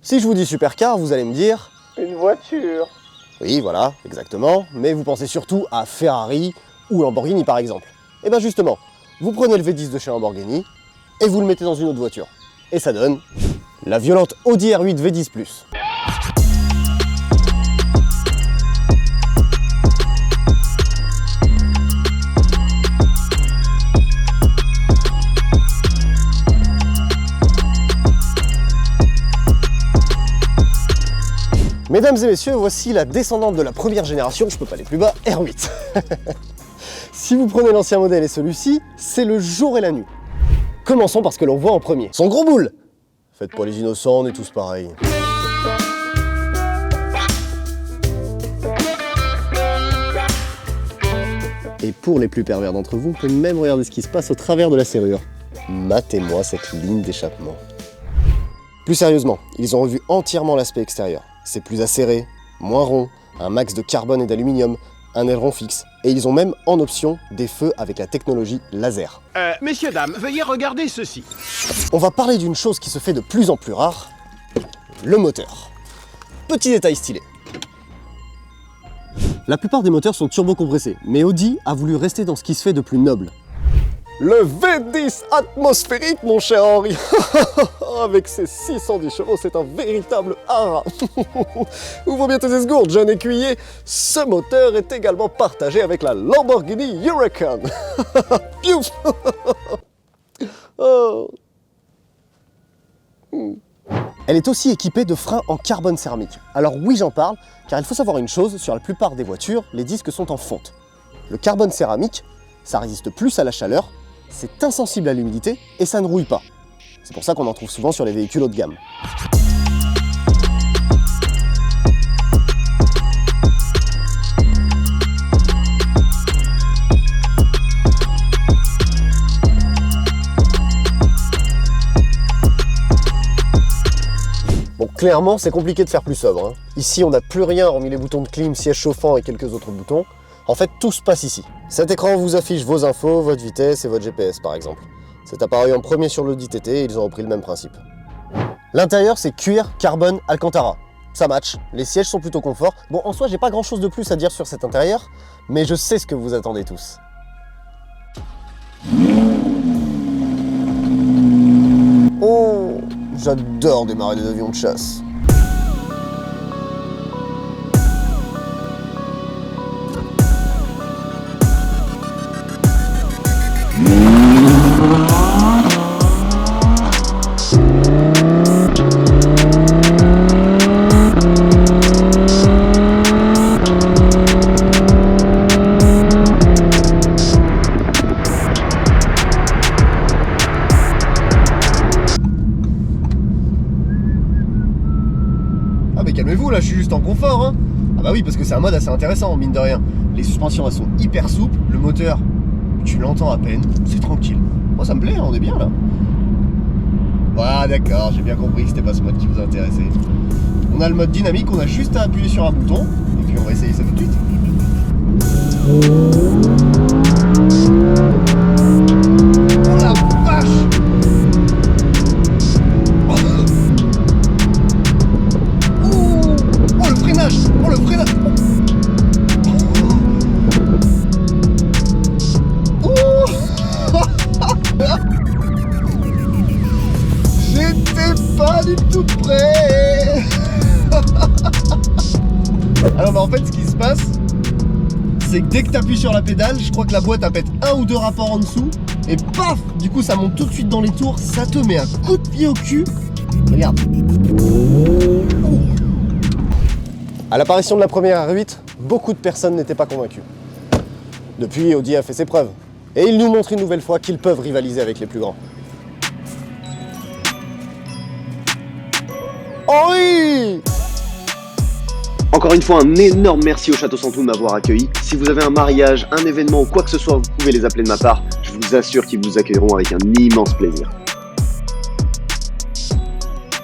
Si je vous dis supercar, vous allez me dire... Une voiture. Oui, voilà, exactement, mais vous pensez surtout à Ferrari ou Lamborghini par exemple. Et bien justement, vous prenez le V10 de chez Lamborghini et vous le mettez dans une autre voiture. Et ça donne la violente Audi R8 V10 Plus. Mesdames et messieurs, voici la descendante de la première génération, je peux pas aller plus bas, R8. Si vous prenez l'ancien modèle et celui-ci, c'est le jour et la nuit. Commençons par ce que l'on voit en premier. Son gros boule. Faites pas les innocents, on est tous pareils. Et pour les plus pervers d'entre vous, on peut même regarder ce qui se passe au travers de la serrure. Matez-moi cette ligne d'échappement. Plus sérieusement, ils ont revu entièrement l'aspect extérieur. C'est plus acéré, moins rond, un max de carbone et d'aluminium, un aileron fixe, et ils ont même en option des feux avec la technologie laser. Messieurs, dames, veuillez regarder ceci. On va parler d'une chose qui se fait de plus en plus rare, le moteur. Petit détail stylé. La plupart des moteurs sont turbocompressés, mais Audi a voulu rester dans ce qui se fait de plus noble. Le V10 atmosphérique, mon cher Henri. Avec ses 610 chevaux, c'est un véritable haras. Ouvre bien tes esgourdes, jeune écuyer. Ce moteur est également partagé avec la Lamborghini Huracan. Piouf. Oh. Elle est aussi équipée de freins en carbone céramique. Alors oui, j'en parle, car il faut savoir une chose, sur la plupart des voitures, les disques sont en fonte. Le carbone céramique, ça résiste plus à la chaleur, c'est insensible à l'humidité et ça ne rouille pas. C'est pour ça qu'on en trouve souvent sur les véhicules haut de gamme. Bon, clairement, c'est compliqué de faire plus sobre, hein. Ici, on n'a plus rien hormis les boutons de clim, siège chauffant et quelques autres boutons. En fait, tout se passe ici. Cet écran vous affiche vos infos, votre vitesse et votre GPS par exemple. C'est apparu en premier sur l'Audi TT et ils ont repris le même principe. L'intérieur, c'est cuir, carbone, Alcantara. Ça match, les sièges sont plutôt confort. Bon, en soi, j'ai pas grand chose de plus à dire sur cet intérieur, mais je sais ce que vous attendez tous. Oh, j'adore démarrer des avions de chasse. Ah mais calmez-vous là, je suis juste en confort hein. Ah bah oui, parce que c'est un mode assez intéressant, mine de rien. Les suspensions elles sont hyper souples, le moteur, tu l'entends à peine, c'est tranquille. Moi ça me plaît, on est bien là. Ah d'accord, j'ai bien compris que c'était pas ce mode qui vous intéressait. On a le mode dynamique, on a juste à appuyer sur un bouton, et puis on va essayer ça tout de suite. Oh la vache! Oh le freinage! Oh le freinage! J'étais pas du tout prêt. Alors bah en fait ce qui se passe, c'est que dès que tu appuies sur la pédale, je crois que la boîte elle pète un ou deux rapports en dessous, et paf, du coup ça monte tout de suite dans les tours, ça te met un coup de pied au cul. Regarde. À l'apparition de la première R8, beaucoup de personnes n'étaient pas convaincues. Depuis, Audi a fait ses preuves, et il nous montre une nouvelle fois qu'ils peuvent rivaliser avec les plus grands. Henri! Encore une fois, un énorme merci au Château Santou de m'avoir accueilli. Si vous avez un mariage, un événement ou quoi que ce soit, vous pouvez les appeler de ma part. Je vous assure qu'ils vous accueilleront avec un immense plaisir.